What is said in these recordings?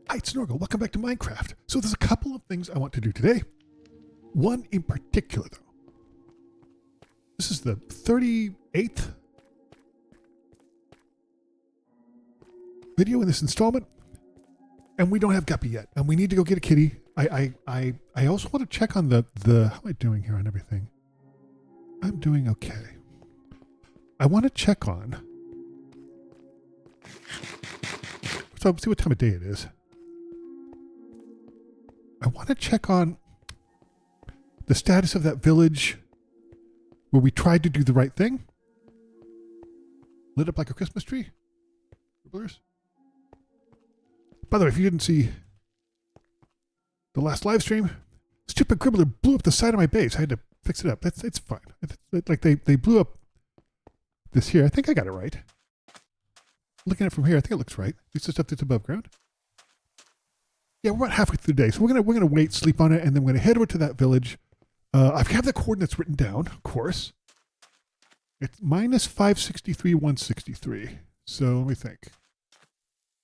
Hi, it's Snorgle. Welcome back to Minecraft. So there's a couple of things I want to do today. One in particular, though. This is the 38th video in this installment, and we don't have Guppy yet, and we need to go get a kitty. I also want to check on the how am I doing here on everything? I'm doing okay. I want to check on. So see what time of day it is. I want to check on the status of that village where we tried to do the right thing. Lit up like a Christmas tree. By the way, if you didn't see the last live stream, stupid Gribbler blew up the side of my base. I had to fix it up. It's fine. Like they blew up this here. I think I got it right. Looking at it from here, I think it looks right. It's the stuff that's above ground. Yeah, we're about halfway through the day, so we're gonna wait, sleep on it, and then we're gonna head over to that village. I have the coordinates written down, of course. It's minus 563, 163. So let me think.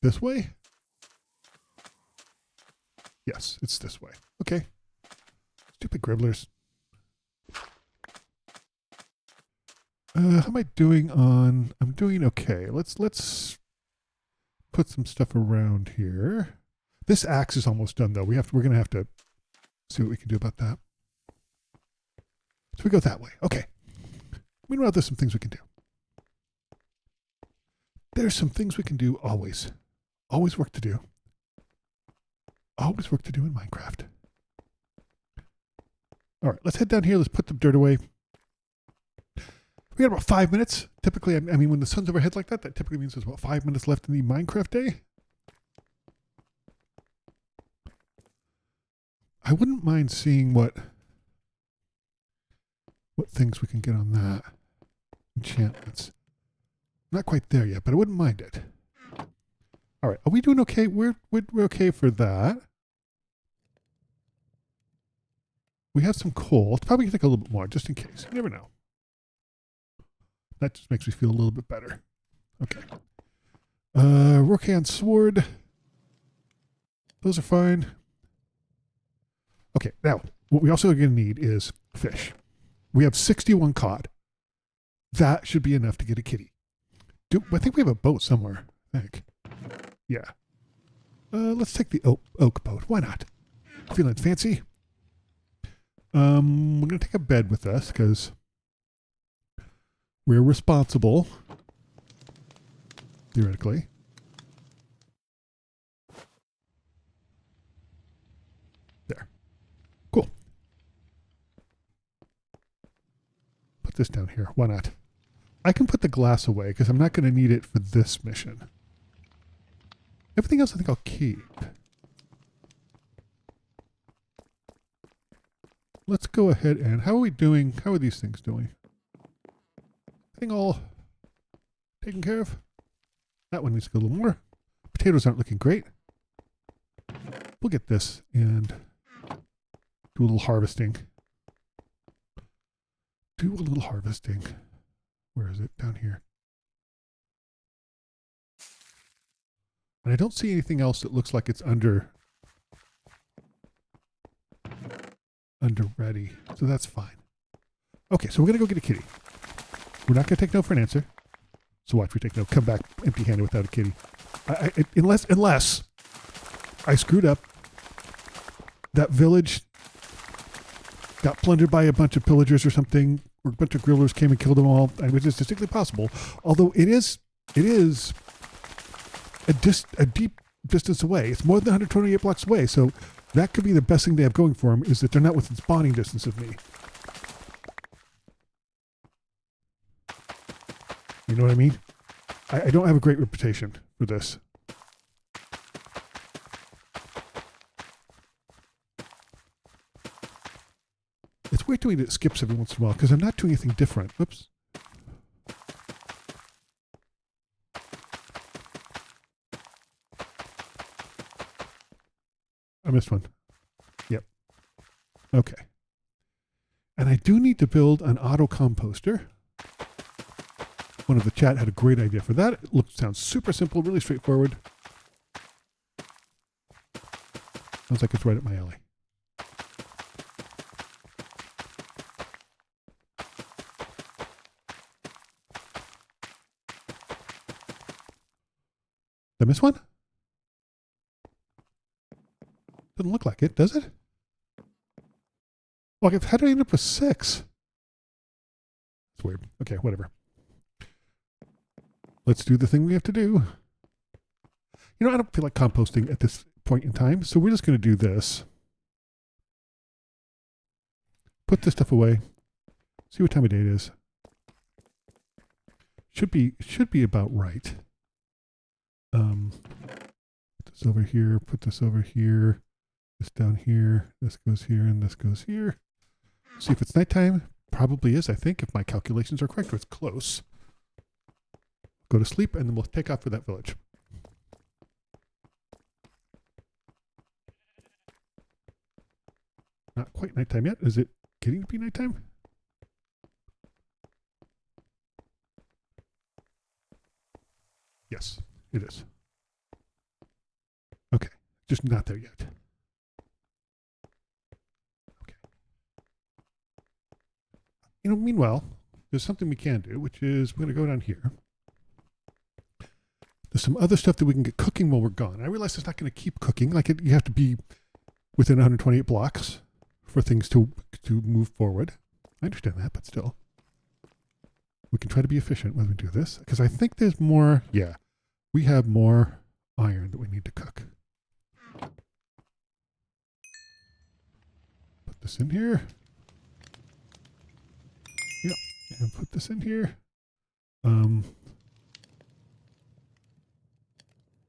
This way? Yes, it's this way. Okay. Stupid Gribblers. How am I doing on? I'm doing okay. Let's put some stuff around here. This axe is almost done though. We're gonna have to see what we can do about that. So we go that way. Okay. Meanwhile, there's some things we can do. There's some things we can do always. Always work to do. Always work to do in Minecraft. All right, let's head down here. Let's put the dirt away. We got about 5 minutes. Typically, I mean, when the sun's overhead like that, that typically means there's about 5 minutes left in the Minecraft day. I wouldn't mind seeing what things we can get on that. Enchantments. Not quite there yet, but I wouldn't mind it. All right, are we doing okay? We're okay for that. We have some coal. It's probably going to take a little bit more, just in case. You never know. That just makes me feel a little bit better. Okay. We're okay on sword. Those are fine. Okay, now, what we also are going to need is fish. We have 61 cod. That should be enough to get a kitty. I think we have a boat somewhere, I think. Yeah. Let's take the oak boat. Why not? Feeling fancy. We're going to take a bed with us because we're responsible. Theoretically. There. Cool. Put this down here. Why not? I can put the glass away because I'm not going to need it for this mission. Everything else I think I'll keep. Let's go ahead and... How are we doing? How are these things doing? I think all taken care of. That one needs to go a little more. Potatoes aren't looking great. We'll get this and do a little harvesting. Do a little harvesting. Where is it? Down here. And I don't see anything else that looks like it's under ready. So that's fine. Okay, so we're going to go get a kitty. We're not going to take no for an answer. So watch, we take no. Come back empty-handed without a kitty. Unless I screwed up. That village got plundered by a bunch of pillagers or something. Or a bunch of grillers came and killed them all. Which is distinctly possible. Although it is a deep distance away. It's more than 128 blocks away. So that could be the best thing they have going for them is that they're not within spawning distance of me. You know what I mean? I don't have a great reputation for this. It's weird doing it skips every once in a while because I'm not doing anything different. Whoops. I missed one. Yep. Okay. And I do need to build an auto composter. One of the chat had a great idea for that. Sounds super simple, really straightforward. Sounds like it's right up my alley. Did I miss one? Doesn't look like it, does it? Well, how did I end up with 6? It's weird. Okay, whatever. Let's do the thing we have to do. You know, I don't feel like composting at this point in time, so we're just going to do this. Put this stuff away. See what time of day it is. Should be about right. Put this over here, put this over here, this down here, this goes here, and this goes here. See if it's nighttime. Probably is, I think, if my calculations are correct, or it's close. Go to sleep, and then we'll take off for that village. Not quite nighttime yet. Is it getting to be nighttime? Yes, it is. Okay, just not there yet. Okay. You know, meanwhile, there's something we can do, which is we're going to go down here. There's some other stuff that we can get cooking while we're gone. I realize it's not going to keep cooking. Like you have to be within 128 blocks for things to move forward. I understand that, but still. We can try to be efficient when we do this, because I think there's more, yeah, we have more iron that we need to cook. Put this in here. Yep, and put this in here.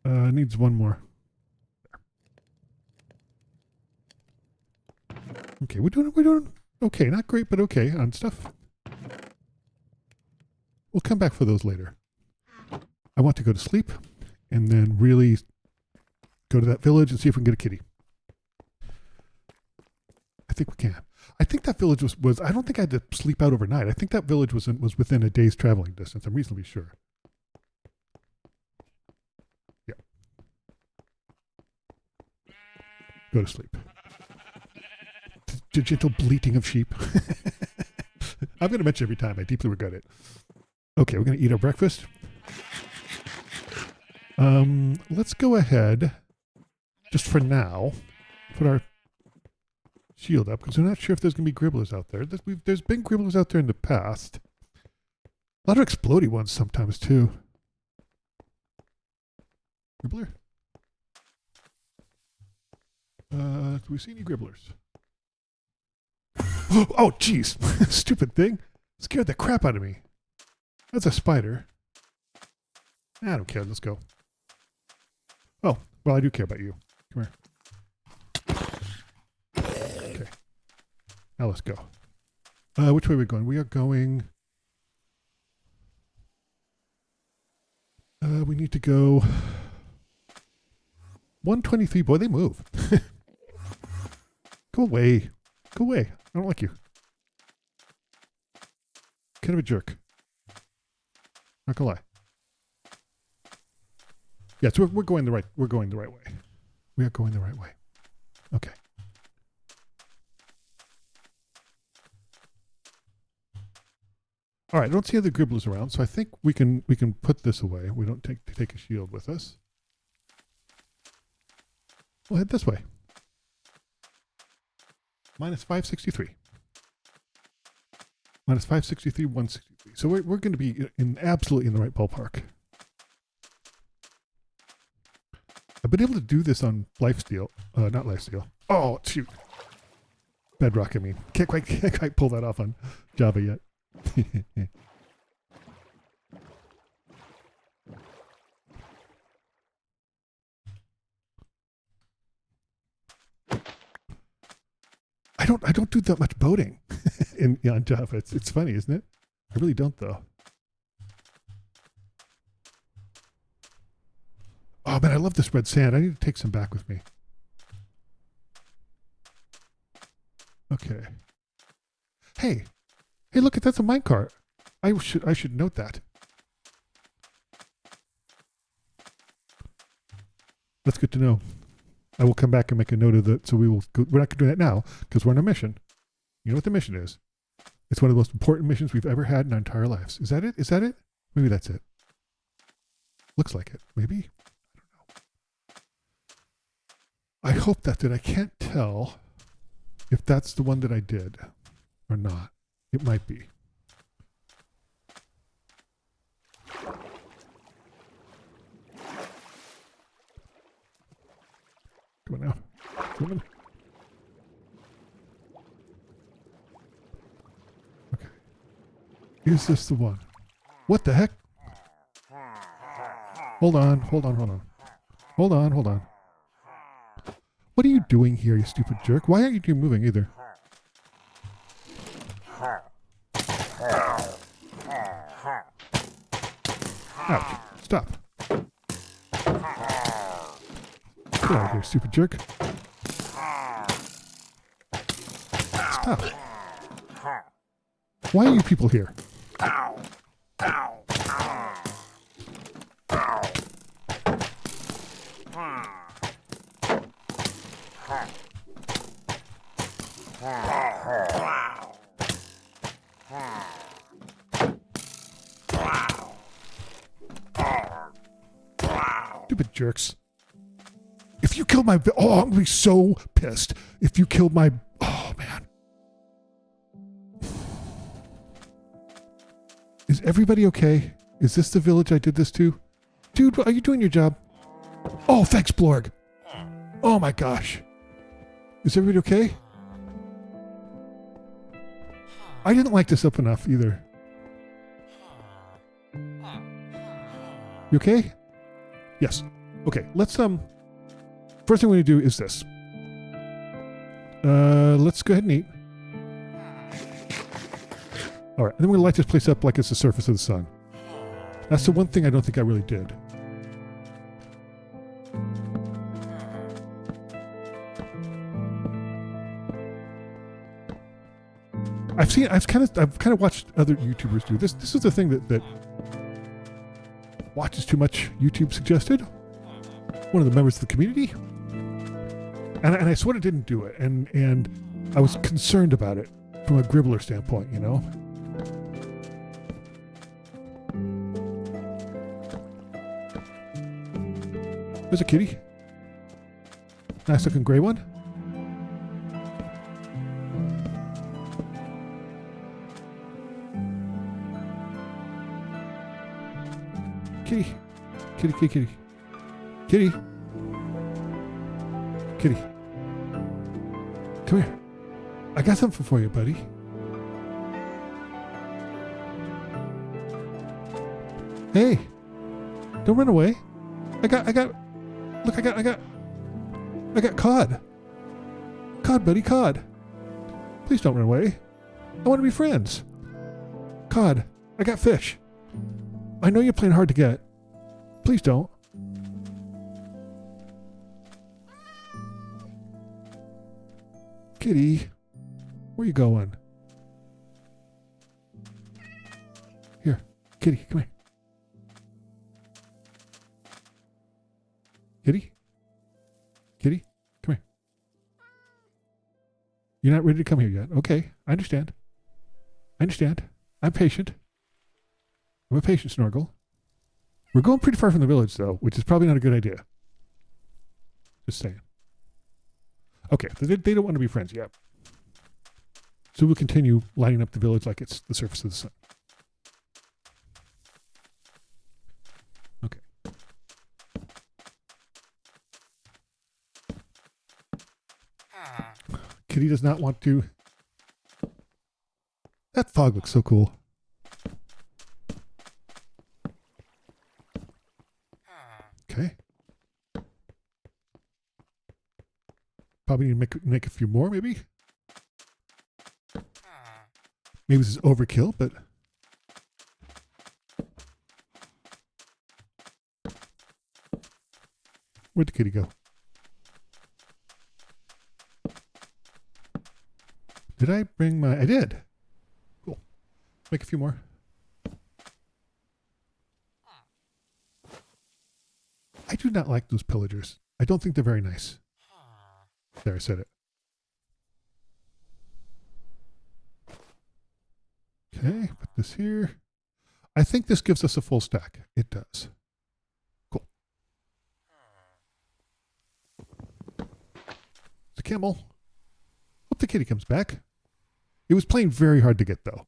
Needs one more. Okay, we're doing okay. Not great, but okay on stuff. We'll come back for those later. I want to go to sleep and then really go to that village and see if we can get a kitty. I think we can. I think that village was I don't think I had to sleep out overnight. I think that village was within a day's traveling distance. I'm reasonably sure. Yeah. Go to sleep. The gentle bleating of sheep. I'm going to mention every time. I deeply regret it. Okay, we're going to eat our breakfast. Let's go ahead, just for now, put our shield up, because we're not sure if there's going to be gribblers out there. There's been gribblers out there in the past. A lot of explodey ones sometimes, too. Gribbler? Do we see any gribblers? Oh, jeez. Stupid thing. Scared the crap out of me. That's a spider. I don't care. Let's go. Oh, well, I do care about you. Come here. Okay. Now let's go. Which way are we going? We are going... we need to go... 123. Boy, they move. Go away. Go away. I don't like you. Kind of a jerk. Not gonna lie. Yeah, so we're going the right way. We are going the right way. Okay. All right, I don't see other gribblers around, so I think we can put this away. We don't take a shield with us. We'll head this way. Minus 563. Minus 563, 163. So we're going to be absolutely in the right ballpark. I've been able to do this on lifesteal. Not lifesteal. Oh, shoot. Bedrock, I mean. Can't quite pull that off on Java yet. I don't do that much boating on Java. It's funny, isn't it? I really don't, though. Oh man, I love this red sand. I need to take some back with me. Okay. Hey, look, that's a minecart. I should note that. That's good to know. I will come back and make a note of that. So we're not going to do that now because we're on a mission. You know what the mission is? It's one of the most important missions we've ever had in our entire lives. Is that it? Is that it? Maybe that's it. Looks like it. Maybe. I don't know. I hope that's it. I can't tell if that's the one that I did or not. It might be. Come on now. Come on. Okay. Is this the one? What the heck? Hold on. Hold on. Hold on. Hold on. Hold on. What are you doing here, you stupid jerk? Why aren't you moving either? Ouch. Stop. Get out of here, stupid jerk. Stop. Why are you people here? Stupid jerks. If you killed my... Oh, I'm going to be so pissed. If you killed my... Oh, man. Is everybody okay? Is this the village I did this to? Dude, are you doing your job? Oh, thanks, Blorg. Oh, my gosh. Is everybody okay? I didn't like this up enough either. You okay? Yes. Okay, let's... First thing we're going to do is this. Let's go ahead and eat. All right, and then we're going to light this place up like it's the surface of the sun. That's the one thing I don't think I really did. I've kind of watched other YouTubers do this. This is the thing that watches too much YouTube suggested. One of the members of the community. And I sort of didn't do it, and I was concerned about it from a gribbler standpoint, you know. There's a kitty. Nice looking gray one. Kitty. Kitty, kitty, kitty. Kitty. Kitty. Come here. I got something for you, buddy. Hey. Don't run away. I got cod. Cod, buddy, cod. Please don't run away. I want to be friends. Cod, I got fish. I know you're playing hard to get. Please don't. Kitty, where you going? Here, kitty, come here. Kitty? Kitty, come here. You're not ready to come here yet. Okay, I understand. I understand. I'm patient. I'm a patient Snorgle. We're going pretty far from the village, though, which is probably not a good idea. Just saying. Okay, they don't want to be friends yet. So we'll continue lighting up the village like it's the surface of the sun. Okay. Kitty does not want to. That fog looks so cool. Okay. Probably need to make a few more, maybe. Maybe this is overkill, but where'd the kitty go? Did I bring my... I did. Cool. Make a few more. I do not like those pillagers. I don't think they're very nice. There, I said it. Okay, put this here. I think this gives us a full stack. It does. Cool. It's a camel. Hope the kitty comes back. It was playing very hard to get, though.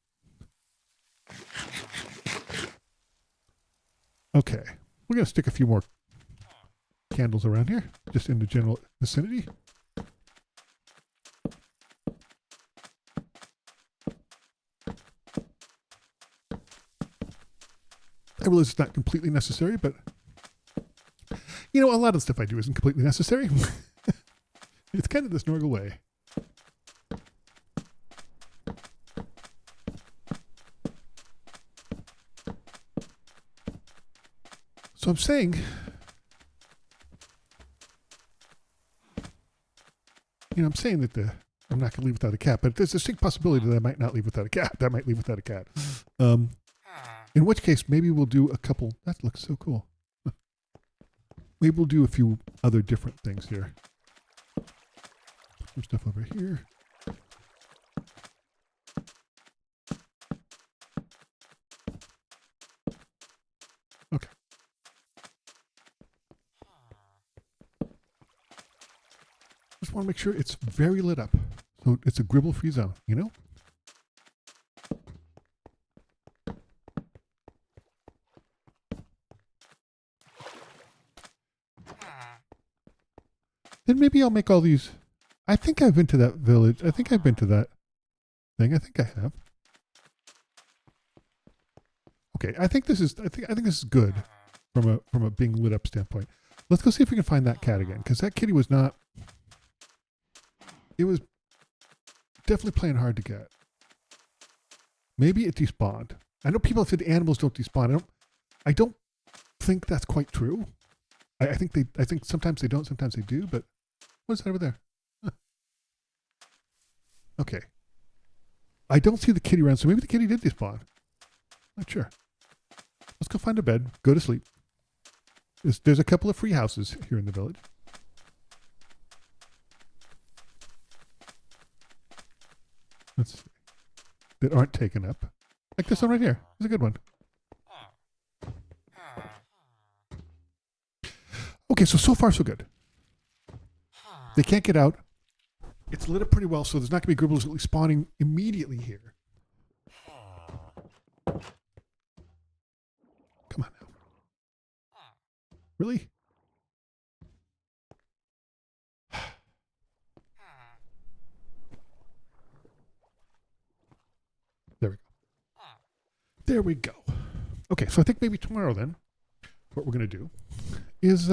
Okay. We're going to stick a few more candles around here, just in the general vicinity. I realize it's not completely necessary, but you know, a lot of the stuff I do isn't completely necessary. It's kind of the Snorgle way. So I'm saying, I'm saying that I'm not going to leave without a cat, but there's a distinct possibility that I might not leave without a cat. That might leave without a cat. In which case, maybe we'll do a couple. That looks so cool. Maybe we'll do a few other different things here. Some stuff over here. Okay. Just want to make sure it's very lit up. So it's a gribble-free zone, you know? Then maybe I'll make all these. I think I've been to that village. I think I've been to that thing. I think I have. Okay, I think this is good from a being lit up standpoint. Let's go see if we can find that cat again, because that kitty was not. It was definitely playing hard to get. Maybe it despawned. I know people have said animals don't despawn. I don't think that's quite true. I think sometimes they don't, sometimes they do, but what's that over there? Huh. Okay. I don't see the kitty around, so maybe the kitty did despawn. Not sure. Let's go find a bed, go to sleep. There's a couple of free houses here in the village. Let's see. That aren't taken up. Like this one right here. It's a good one. Okay, so far so good. They can't get out. It's lit up pretty well, so there's not going to be gribbles spawning immediately here. Come on now. Really? There we go. There we go. Okay, so I think maybe tomorrow then, what we're going to do is,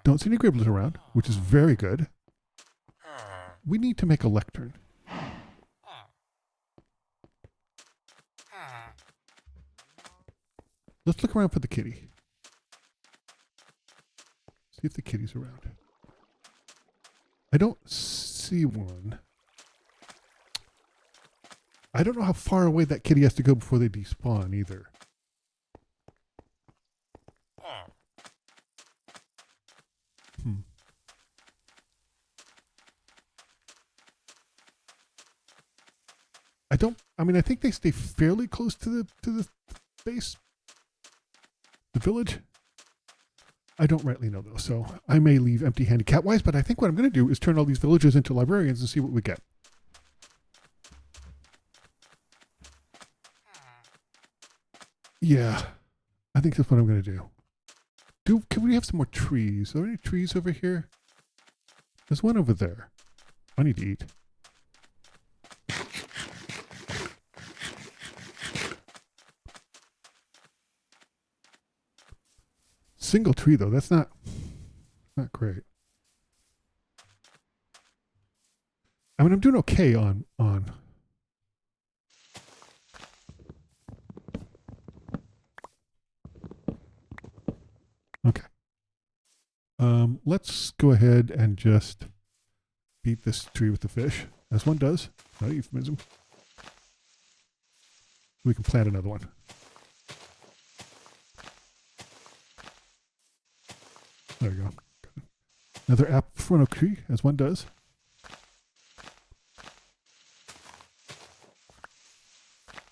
don't see any gribblers around, which is very good. We need to make a lectern. Let's look around for the kitty. See if the kitty's around. I don't see one. I don't know how far away that kitty has to go before they despawn either. I think they stay fairly close to the base, the village. I don't rightly know though, so I may leave empty-handed cat-wise, but I think what I'm going to do is turn all these villagers into librarians and see what we get. Yeah, I think that's what I'm going to do. Can we have some more trees? Are there any trees over here? There's one over there. I need to eat. Single tree though, that's not great. I mean, I'm doing okay on. Okay. Let's go ahead and just beat this tree with the fish, as one does. Not a euphemism. We can plant another one. There you go. Another app for an tree, as one does.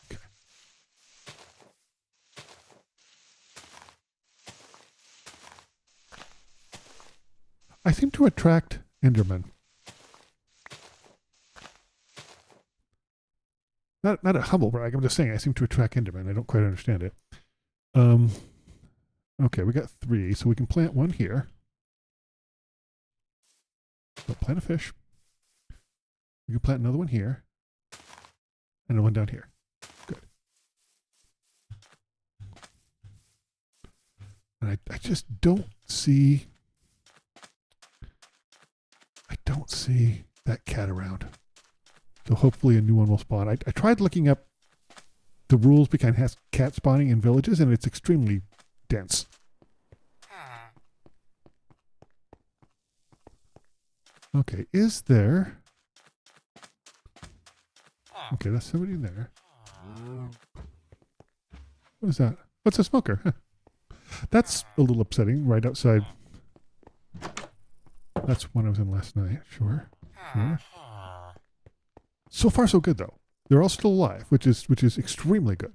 Okay. I seem to attract Endermen. Not a humble brag. I'm just saying I seem to attract Endermen. I don't quite understand it. Okay, we got 3, so we can plant one here. So plant a fish. We can plant another one here. And one down here. Good. And I just don't see... I don't see that cat around. So hopefully a new one will spawn. I tried looking up the rules behind cat spawning in villages, and it's extremely dense. Okay, is there... Okay, that's somebody in there. What is that? What's a smoker? That's a little upsetting, right outside. That's one I was in last night, sure. So far, so good, though. They're all still alive, which is extremely good.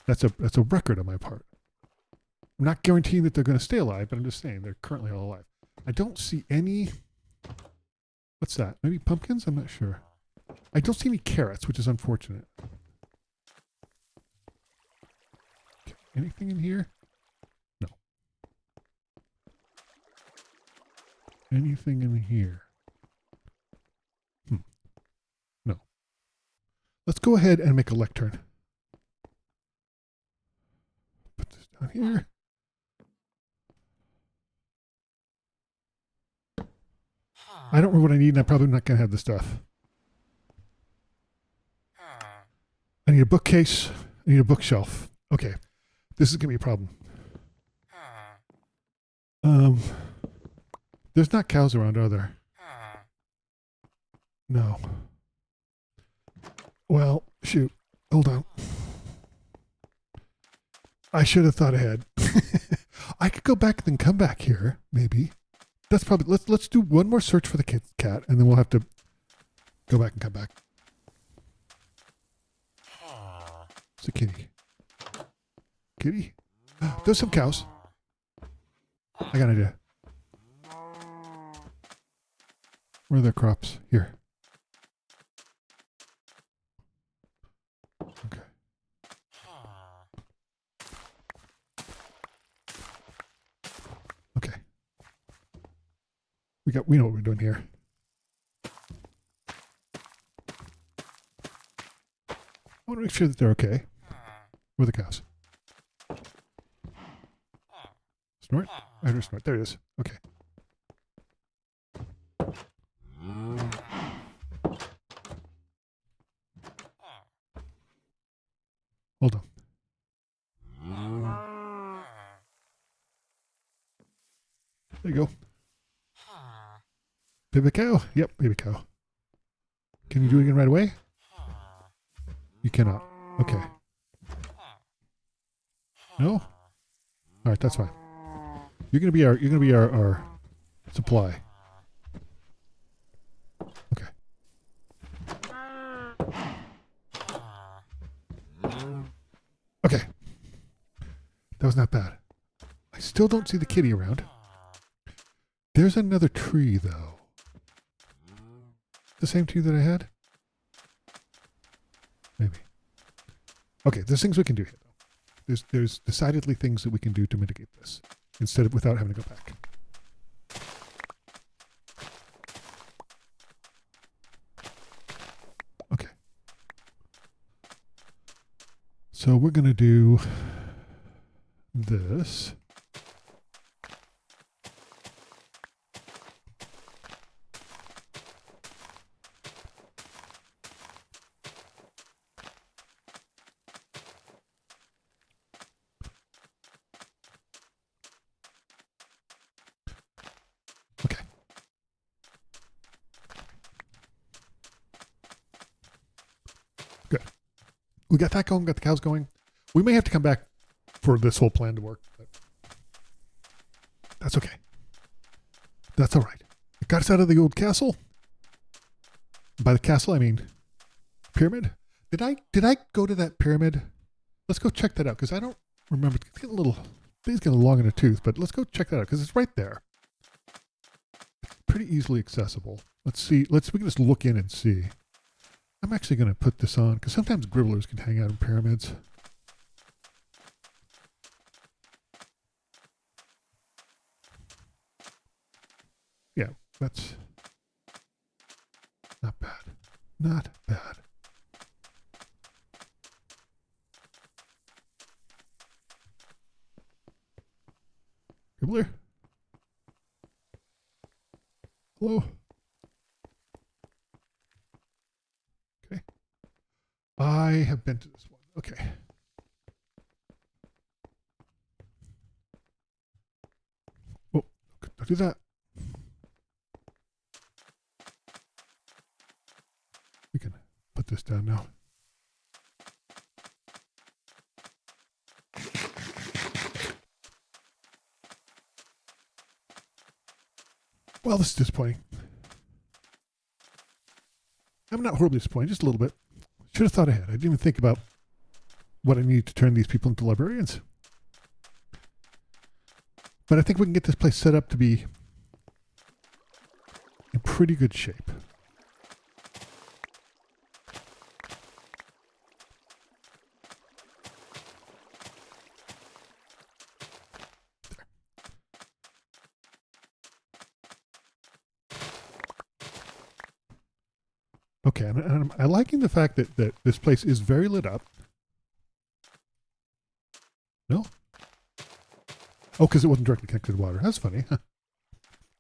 That's a record on my part. I'm not guaranteeing that they're going to stay alive, but I'm just saying they're currently all alive. I don't see any... What's that? Maybe pumpkins? I'm not sure. I don't see any carrots, which is unfortunate. Okay, anything in here? No. Anything in here? No. Let's go ahead and make a lectern. Put this down here. I don't remember what I need, and I'm probably not going to have the stuff. I need a bookcase. I need a bookshelf. Okay. This is going to be a problem. There's not cows around, are there? No. Well, shoot. Hold on. I should have thought ahead. I could go back and then come back here, maybe. That's probably... Let's do one more search for the cat, and then we'll have to go back and come back. It's a kitty. Kitty? There's some cows. I got an idea. Where are their crops? Here. Okay. Okay. We know what we're doing here. I want to make sure that they're okay. Where are the cows? Snort? I heard a snort. There it is. Okay. Hold on. There you go. Baby cow? Yep, baby cow. Can you do it again right away? You cannot. Okay. No? Alright, that's fine. You're gonna be our supply. Okay. Okay. That was not bad. I still don't see the kitty around. There's another tree though. The same tree that I had? Maybe. Okay, there's things we can do here though. There's decidedly things that we can do to mitigate this without having to go back. Okay. So we're going to do this. We got that going, got the cows going. We may have to come back for this whole plan to work, but that's okay. That's all right. It got us out of the old castle. By the castle, I mean pyramid. Did I go to that pyramid? Let's go check that out because I don't remember. It's getting a little, things getting long in the tooth, but let's go check that out because it's right there. It's pretty easily accessible. Let's see. We can just look in and see. I'm actually going to put this on because sometimes gribblers can hang out in pyramids. Yeah, that's not bad. Not bad. Gribbler? Hello? Okay. I have been to this one. Okay. Oh, don't do that. We can put this down now. Well, this is disappointing. I'm not horribly disappointed, just a little bit. Should have thought ahead. I didn't even think about what I needed to turn these people into librarians. But I think we can get this place set up to be in pretty good shape. Okay, and I'm liking the fact that this place is very lit up. No? Oh, because it wasn't directly connected to water. That's funny.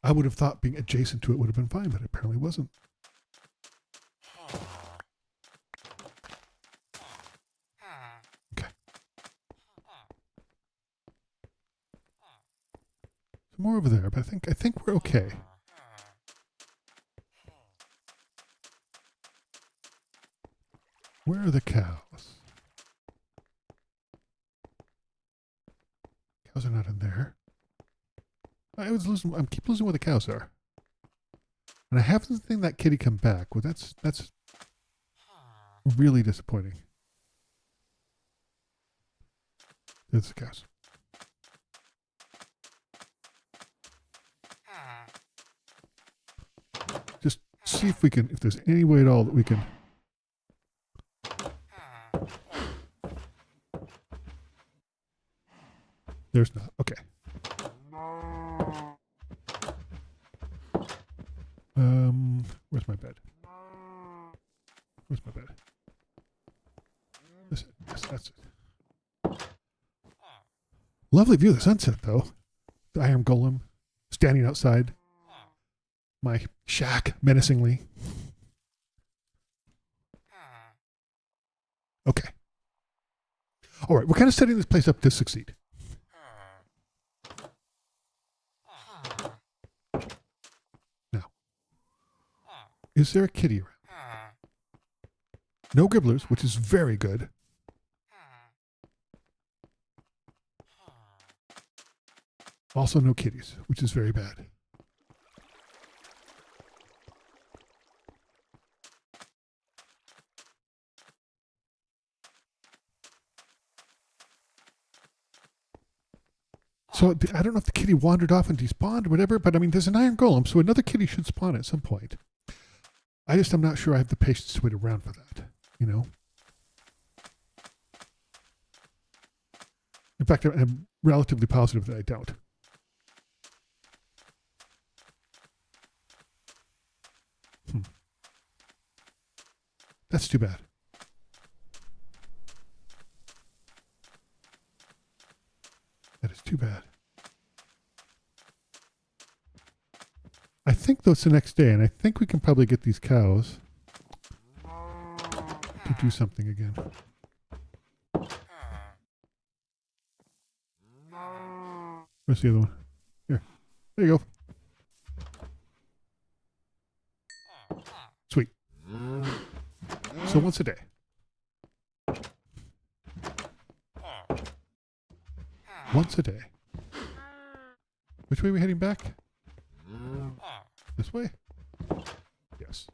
I would have thought being adjacent to it would have been fine, but it apparently wasn't. Okay. Some more over there, but I think we're okay. Where are the cows? Cows are not in there. I keep losing where the cows are. And I haven't seen that kitty come back. Well, that's really disappointing. There's the cows. Just see if there's any way at all that we can. There's not. Okay. Where's my bed? Where's my bed? Yes, that's it. Lovely view of the sunset, though. The iron golem standing outside my shack menacingly. Okay. All right, we're kind of setting this place up to succeed. Is there a kitty around? No gribblers, which is very good. Also no kitties, which is very bad. So I don't know if the kitty wandered off and despawned or whatever, but I mean, there's an iron golem, so another kitty should spawn at some point. I'm not sure I have the patience to wait around for that, you know? In fact, I'm relatively positive that I don't. That's too bad. That is too bad. I think that's the next day, and I think we can probably get these cows to do something again. Where's the other one? Here. There you go. Sweet. So once a day. Once a day. Which way are we heading back? This way? Yes.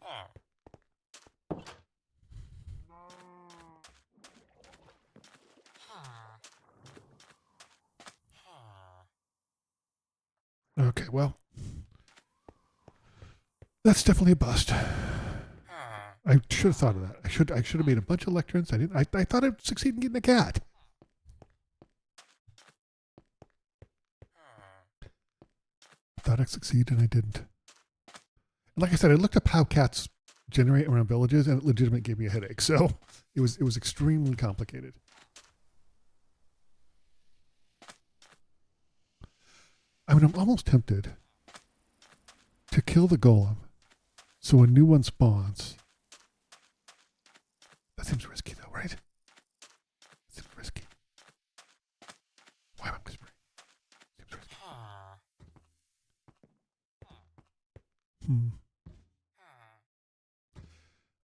Okay, well, that's definitely a bust. I should have thought of that. I should have made a bunch of lecterns. I didn't. I thought I'd succeed in getting a cat. Thought I'd succeed and I didn't. And like I said, I looked up how cats generate around villages, and it legitimately gave me a headache. So it was extremely complicated. I mean, I'm almost tempted to kill the golem so a new one spawns. That seems risky though, right? That seems risky. Why am I whispering? Seems risky.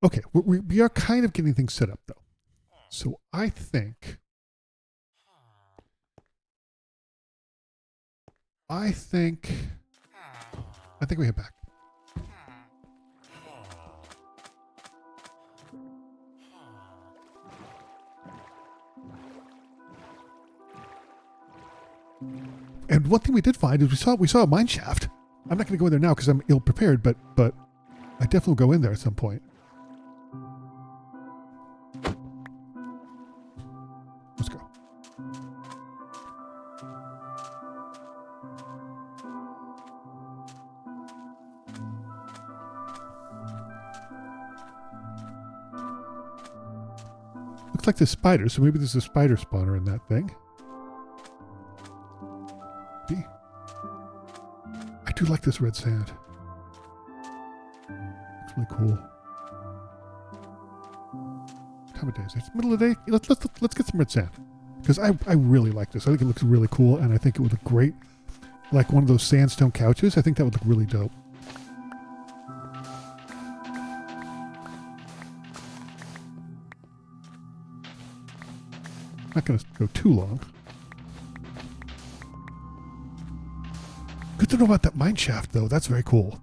Okay, we are kind of getting things set up though. So I think we head back. And one thing we did find is we saw a mine shaft. I'm not going to go in there now because I'm ill prepared, but I definitely will go in there at some point. Let's go. Looks like there's spiders, so maybe there's a spider spawner in that thing. I do like this red sand. It's really cool. Time of day is it? Middle of the day? Let's get some red sand. Because I really like this. I think it looks really cool, and I think it would look great. Like one of those sandstone couches. I think that would look really dope. Not going to go too long. Good to know about that mine shaft, though. That's very cool.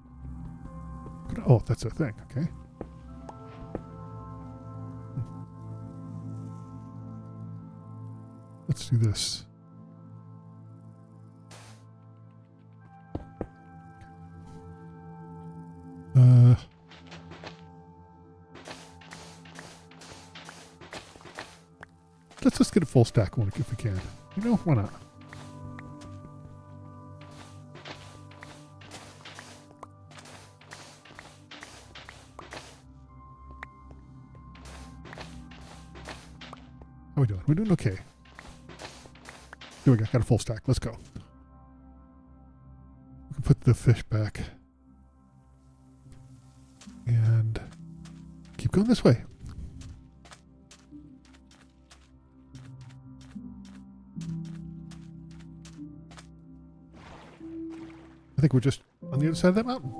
Oh, that's a thing. Okay. Let's do this. Let's just get a full stack one if we can. You know, why not? How are we doing? We're doing okay. There we go. Got a full stack. Let's go. We can put the fish back. And keep going this way. I think we're just on the other side of that mountain.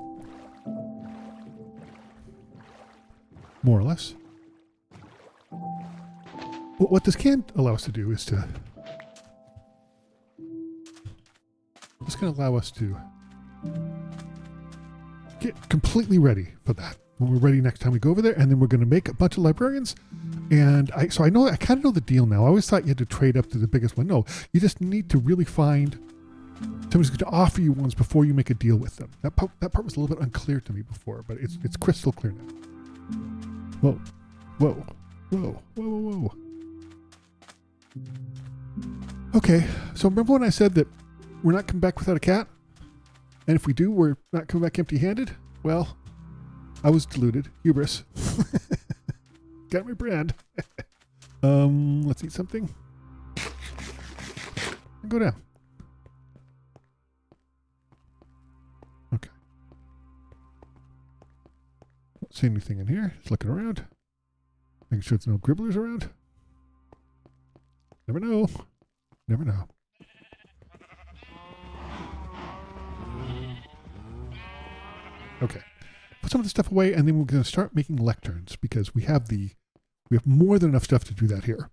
More or less. But what this can allow us to do is to... This can allow us to get completely ready for that. When we're ready next time we go over there, and then we're going to make a bunch of librarians. And I kind of know the deal now. I always thought you had to trade up to the biggest one. No, you just need to really find somebody's going to offer you ones before you make a deal with them. That part was a little bit unclear to me before, but it's crystal clear now. Whoa, whoa, whoa, whoa, whoa, whoa. Okay, so remember when I said that we're not coming back without a cat? And if we do, we're not coming back empty-handed? Well, I was deluded. Hubris. Got my brand. Let's eat something. And go down. Okay. Don't see anything in here. Just looking around. Making sure there's no gribblers around. Never know. Never know. Okay. Put some of the stuff away, and then we're going to start making lecterns because we have more than enough stuff to do that here.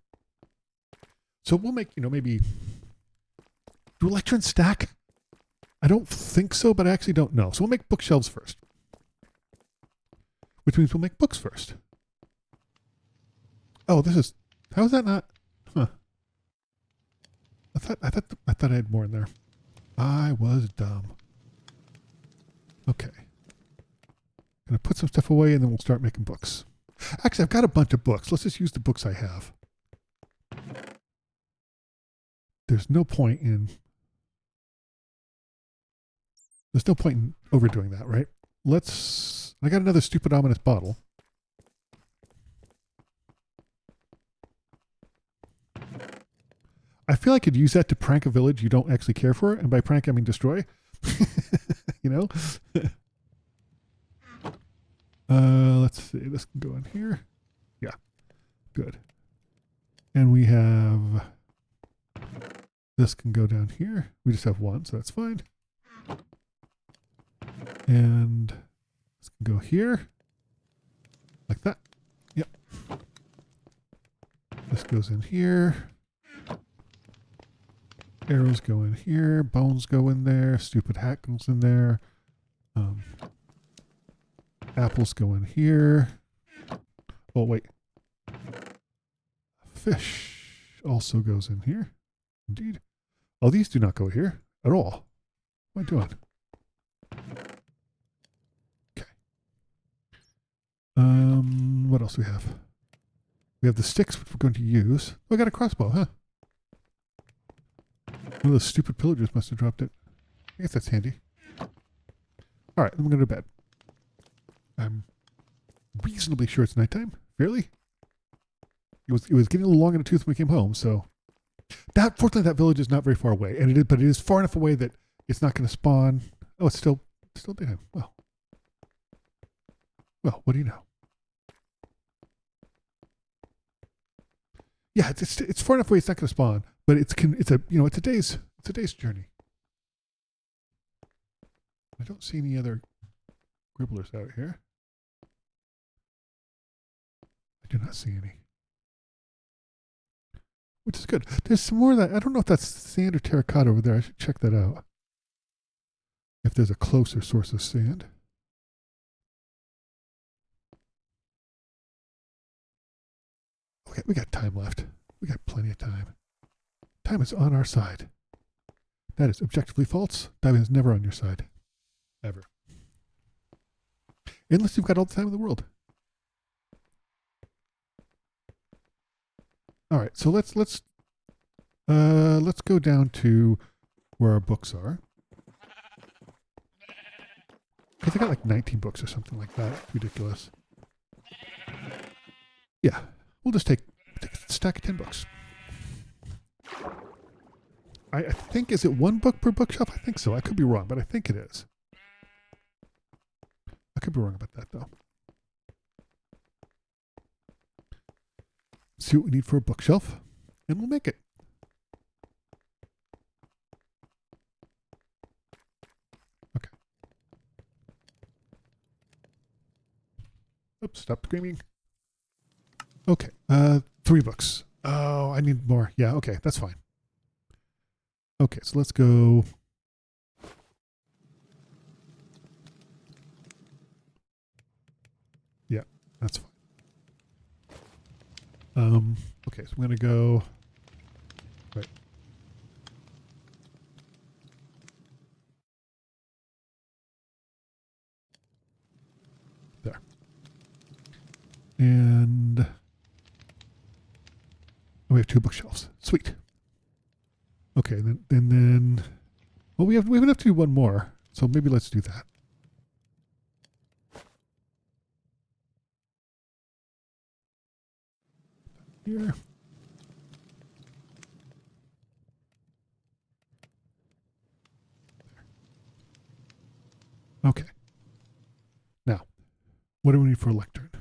So we'll make, maybe do a lectern stack. I don't think so, but I actually don't know. So we'll make bookshelves first. Which means we'll make books first. Oh, this is... How is that not... Huh. I thought I had more in there. I was dumb. Okay. Gonna put some stuff away and then we'll start making books. Actually, I've got a bunch of books. Let's just use the books I have. There's no point in overdoing that, right? I got another stupid ominous bottle. I feel I could use that to prank a village you don't actually care for, and by prank I mean destroy. You know? Let's see. This can go in here. Yeah. Good. And we have... This can go down here. We just have one, so that's fine. And this can go here. Like that. Yep. This goes in here. Arrows go in here. Bones go in there. Stupid hat goes in there. Apples go in here. Oh, wait. Fish also goes in here. Indeed. Oh, these do not go here at all. What am I doing? Okay. What else do we have? We have the sticks, which we're going to use. Oh, I got a crossbow, huh? One of those stupid pillagers must have dropped it. I guess that's handy. All right, then we're going to bed. I'm reasonably sure it's nighttime. Fairly. It was getting a little long in the tooth when we came home, so fortunately that village is not very far away, but it is far enough away that it's not going to spawn. Oh, it's still daytime. Well, what do you know? Yeah, it's far enough away it's not going to spawn, but it's a day's journey. I don't see any other gribblers out here. I do not see any. Which is good. There's some more of that. I don't know if that's sand or terracotta over there. I should check that out. If there's a closer source of sand. Okay, we got time left. We got plenty of time. Time is on our side. That is objectively false. Time is never on your side. Ever. Unless you've got all the time in the world. All right, so let's go down to where our books are. Because I got like 19 books or something like that. Ridiculous. Yeah, we'll just take a stack of 10 books. I think, is it one book per bookshelf? I think so. I could be wrong, but I think it is. I could be wrong about that, though. See what we need for a bookshelf, and we'll make it. Okay. Oops, stop screaming. Okay, 3 books. Oh, I need more. Yeah, okay, that's fine. Okay, so let's go. Yeah, that's fine. Okay, so I'm going to go. Right. There. And we have 2 bookshelves. Sweet. Okay, then well, we have enough to do one more, so maybe let's do that. Here. Okay. Now, what do we need for a lectern?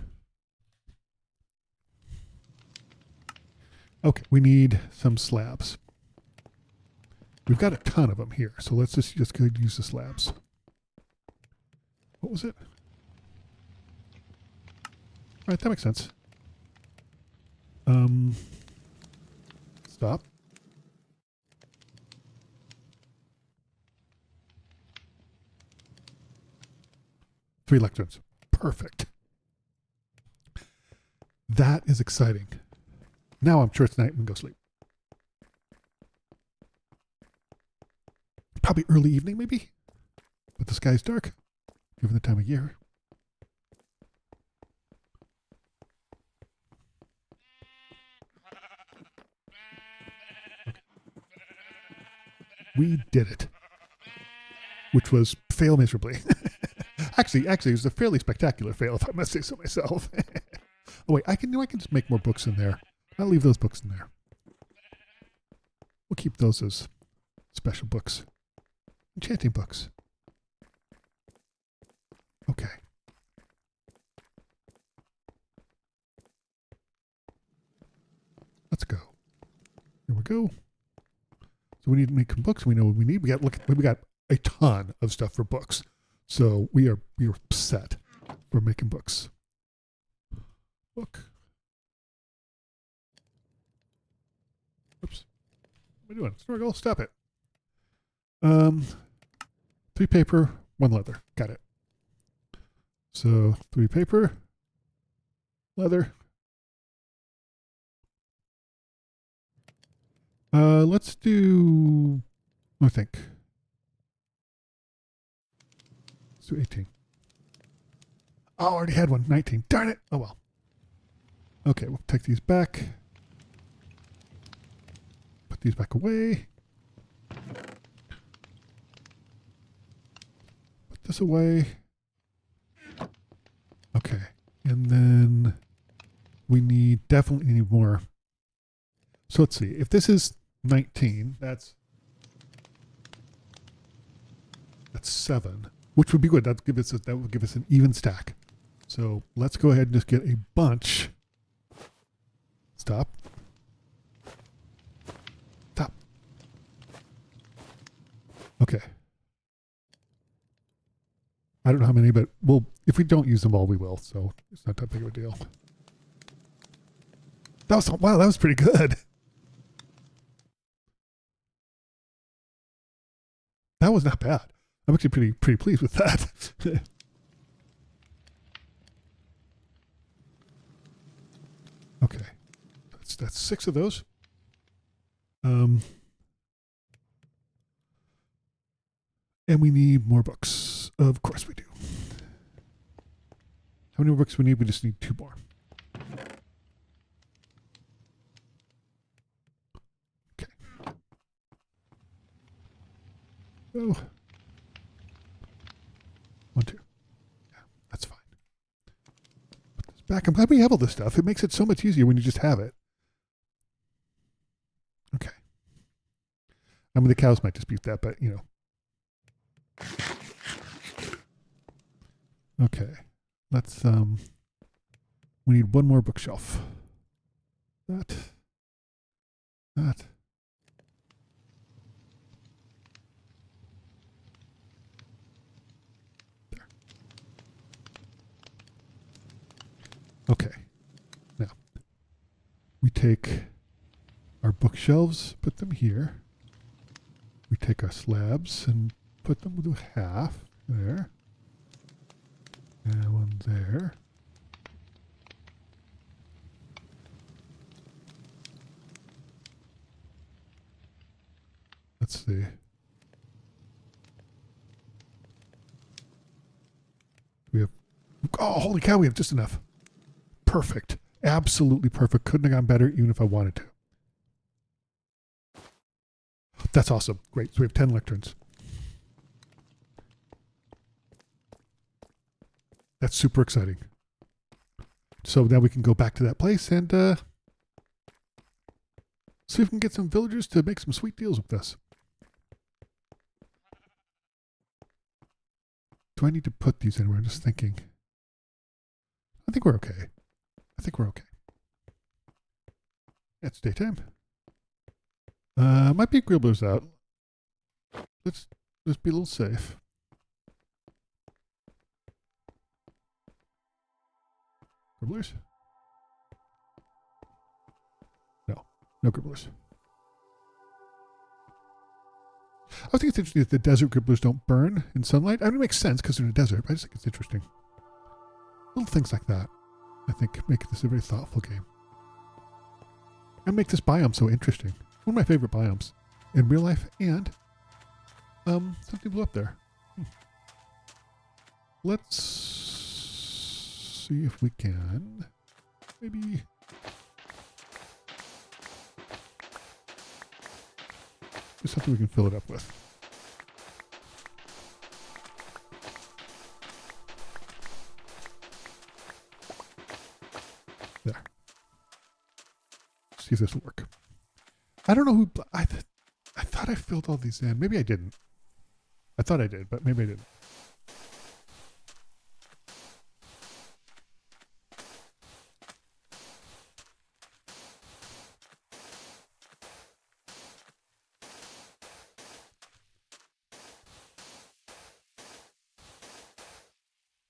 Okay, we need some slabs. We've got a ton of them here, so let's just go use the slabs. What was it? All right, that makes sense. Stop. 3 lecterns. Perfect. That is exciting. Now I'm sure it's night and we can go sleep. Probably early evening, maybe? But the sky's dark, given the time of year. Okay. We did it. Which was fail miserably. Actually, it was a fairly spectacular fail, if I must say so myself. Oh wait, I can just make more books in there. I'll leave those books in there. We'll keep those as special books. Enchanting books. Okay. Let's go. Here we go. So we need to make some books. We know what we need. We got a ton of stuff for books. So we are set for making books. Book. Oops. What are you doing? Snorgle, stop it. 3 paper, 1 leather. Got it. So 3 paper, leather. Let's do, I think. Let's do 18. Oh, I already had one. 19. Darn it. Oh well. Okay, we'll take these back. Put these back away. Put this away. Okay. And then we definitely need more. So let's see. If this is 19, that's 7, which would be good. That would give us an even stack. So let's go ahead and just get a bunch. Stop. Stop. Okay. I don't know how many, but if we don't use them all, we will. So it's not that big of a deal. Wow, that was pretty good. That was not bad. I'm actually pretty pleased with that. Okay. That's 6 of those. And we need more books. Of course we do. How many more books we need? We just need 2 more. Okay. Oh. 1, 2. Yeah, that's fine. Put this back. I'm glad we have all this stuff. It makes it so much easier when you just have it. Okay. I mean, the cows might dispute that, but you know. Okay. Let's we need 1 more bookshelf. That. There. Okay. Now we take our bookshelves, put them here. We take our slabs and put them to half there. And 1 there. Let's see. We have, oh, holy cow, we have just enough. Perfect. Absolutely perfect. Couldn't have gone better even if I wanted to. That's awesome. Great. So we have 10 lecterns. That's super exciting. So now we can go back to that place and see if we can get some villagers to make some sweet deals with us. Do I need to put these anywhere? I'm just thinking. I think we're okay. It's daytime. Might be gribblers out. Let's just be a little safe. Gribblers? No gribblers. I think it's interesting that the desert gribblers don't burn in sunlight. I mean, it makes sense because they're in a desert, but I just think it's interesting. Little things like that, I think, make this a very thoughtful game. And make this biome so interesting. One of my favorite biomes in real life, and something blew up there. Let's see if we can maybe do something we can fill it up with. There. See if this will work. I don't know who. I thought I filled all these in. Maybe I didn't. I thought I did, but maybe I didn't.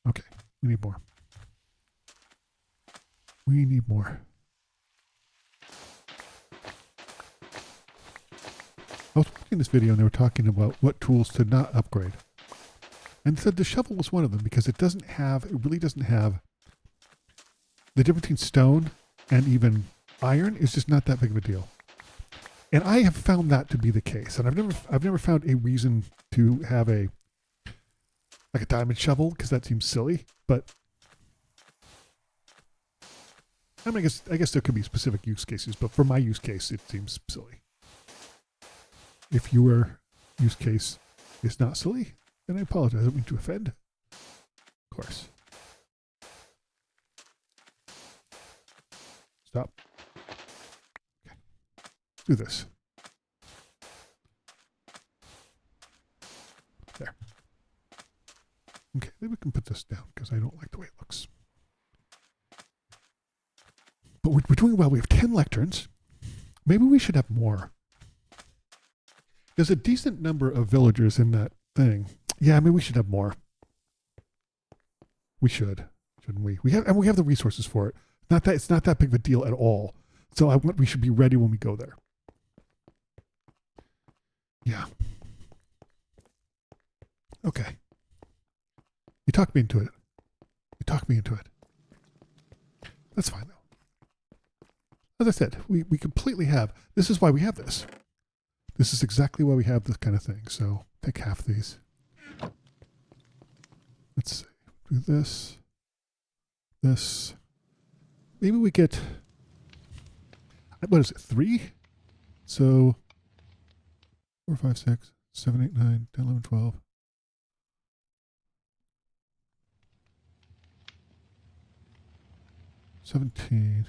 Okay, we need more. We need more. I was watching this video and they were talking about what tools to not upgrade. And said the shovel was one of them because it really doesn't have the difference between stone and even iron is just not that big of a deal. And I have found that to be the case. And I've never found a reason to have a diamond shovel because that seems silly, but I mean, I guess there could be specific use cases, but for my use case, it seems silly. If your use case is not silly, then I apologize. I don't mean to offend. Of course. Stop. Okay. Do this. There. Okay, maybe we can put this down because I don't like the way it looks. But we're doing well. We have 10 lecterns. Maybe we should have more. There's a decent number of villagers in that thing. Yeah, I mean, we should have more. We should, shouldn't we? We have the resources for it. It's not that big of a deal at all. So we should be ready when we go there. Yeah. Okay. You talked me into it. That's fine though. As I said, we completely have. This is why we have this. This is exactly why we have this kind of thing. So take half these. Let's see. Do this. This. Maybe we get, what is it, 3? So 4, 5, 6, 7, 8, 9, 10, 11, 12. $17.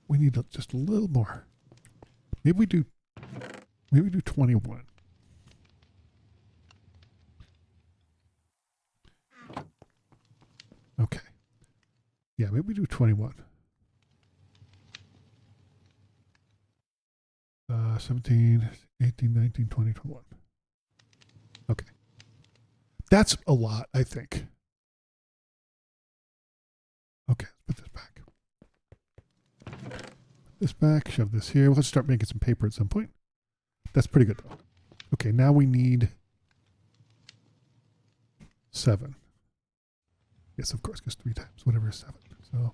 We need just a little more. Maybe we do 21. Okay. Yeah, maybe we do 21. 17, 18, 19, 20, 21. Okay. That's a lot, I think. Okay, let's put this back. This back, shove this here. Let's start making some paper at some point. That's pretty good though. Okay, now we need 7. Yes, of course, because 3 times whatever is 7. So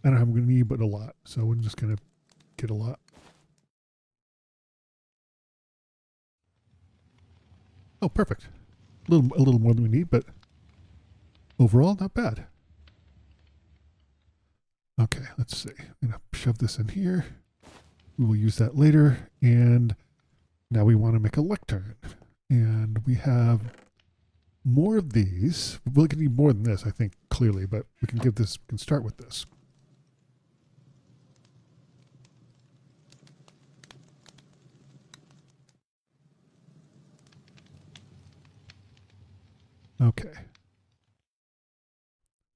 I don't know how I'm going to need, but a lot. So we're just going to get a lot. Oh, perfect. A little more than we need, but overall, not bad. Okay, let's see. I'm going to shove this in here. We will use that later. And now we want to make a lectern. And we have more of these. We're going to need more than this, I think, clearly, but we can start with this. Okay.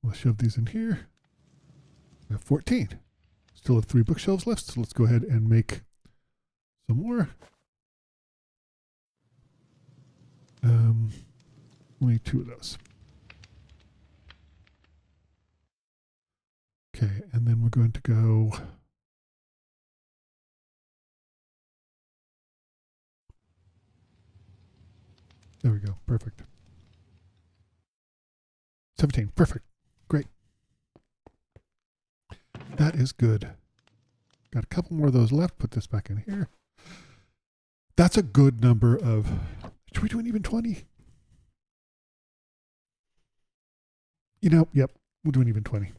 We'll shove these in here. We have 14. Still have 3 bookshelves left, so let's go ahead and make some more. Only 2 of those. Okay, and then we're going to go. There we go. Perfect. 17. Perfect. Great. That is good. Got a couple more of those left. Put this back in here. That's a good number of. Should we do an even 20? You know, yep. We'll do an even 20.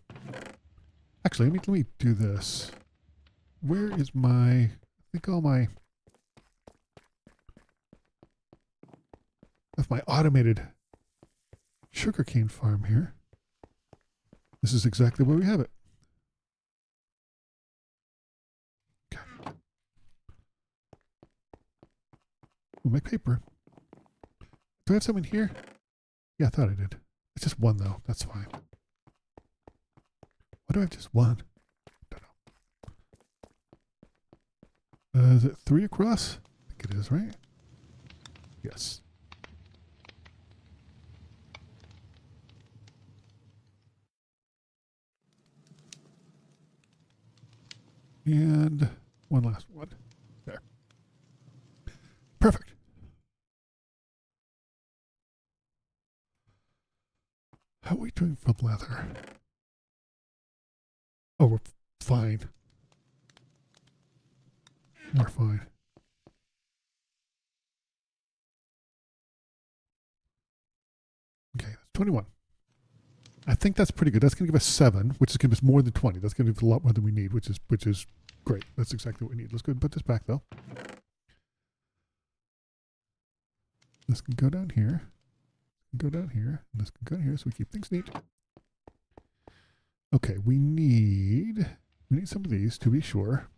Actually, let me do this. Where is my. I think all my. Of my automated sugarcane farm here. This is exactly where we have it. Okay. We'll make paper. Do I have some in here? Yeah, I thought I did. It's just one though. That's fine. Why do I have just one? Don't know. Is it 3 across? I think it is, right? Yes. And one last one. There. Perfect. How are we doing for leather? Oh, we're fine. We're fine. Okay, that's 21. I think that's pretty good. That's going to give us 7, which is going to give us more than 20. That's going to give us a lot more than we need, which is great. That's exactly what we need. Let's go ahead and put this back, though. This can go down here. Go down here. And this can go down here, so we keep things neat. Okay, we need some of these to be sure.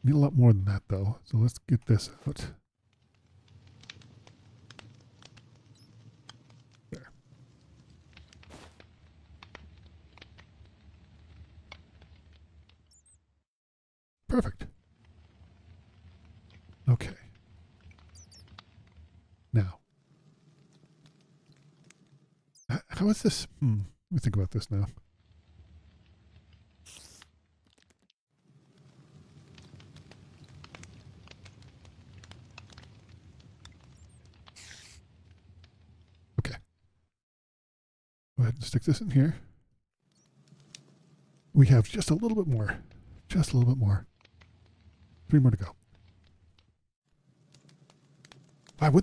We need a lot more than that, though. So let's get this out. Perfect. Okay. Now, how is this? Let me think about this now. Okay. Go ahead and stick this in here. We have just a little bit more. Just a little bit more. 3 more to go.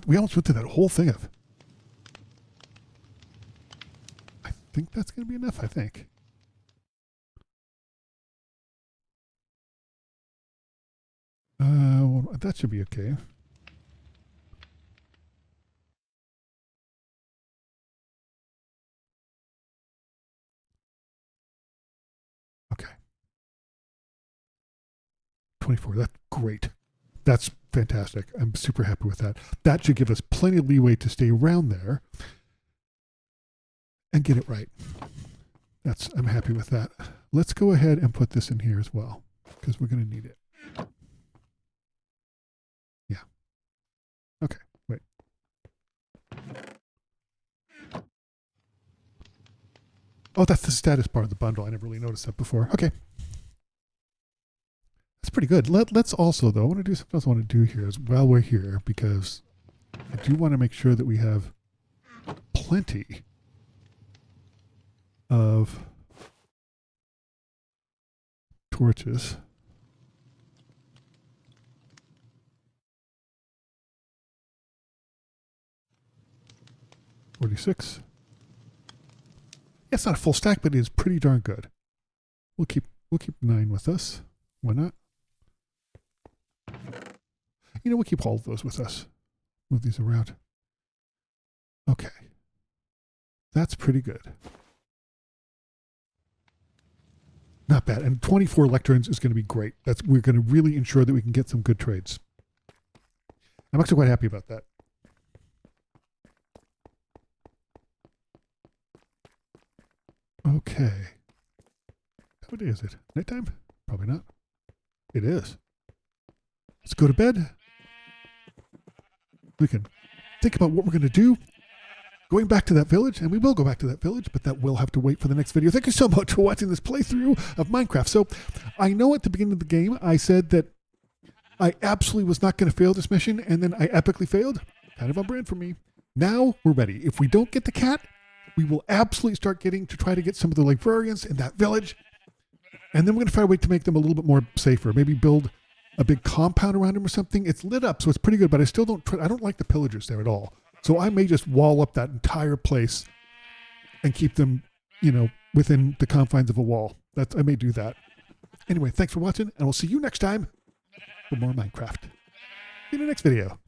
We almost went through that whole thing of. I think that's going to be enough, I think. Well, that should be okay. Okay. 24. That's great. That's fantastic. I'm super happy with that. That should give us plenty of leeway to stay around there and get it right. I'm happy with that. Let's go ahead and put this in here as well, because we're going to need it. Yeah. Okay, wait. Oh, that's the status bar of the bundle. I never really noticed that before. Okay. That's pretty good. Let's also, though, I want to do something else I want to do here as while we're here, because I do want to make sure that we have plenty of torches. $46. It's not a full stack, but it is pretty darn good. We'll keep 9 with us. Why not? You know, we'll keep all of those with us. Move these around. Okay. That's pretty good. Not bad. And 24 lecterns is going to be great. We're going to really ensure that we can get some good trades. I'm actually quite happy about that. Okay. What day is it? Nighttime? Probably not. It is. Let's go to bed. We can think about what we're going to do going back to that village, and we will go back to that village, but that will have to wait for the next video. Thank you so much for watching this playthrough of Minecraft. So I know at the beginning of the game, I said that I absolutely was not going to fail this mission, and then I epically failed. Kind of on brand for me. Now we're ready. If we don't get the cat, we will absolutely start getting to try to get some of the librarians in that village. And then we're going to find a way to make them a little bit more safer. Maybe build a big compound around them or something. It's lit up, so it's pretty good, but I still I don't like the pillagers there at all. So I may just wall up that entire place and keep them, within the confines of a wall. I may do that. Anyway, thanks for watching, and we'll see you next time for more Minecraft in the next video.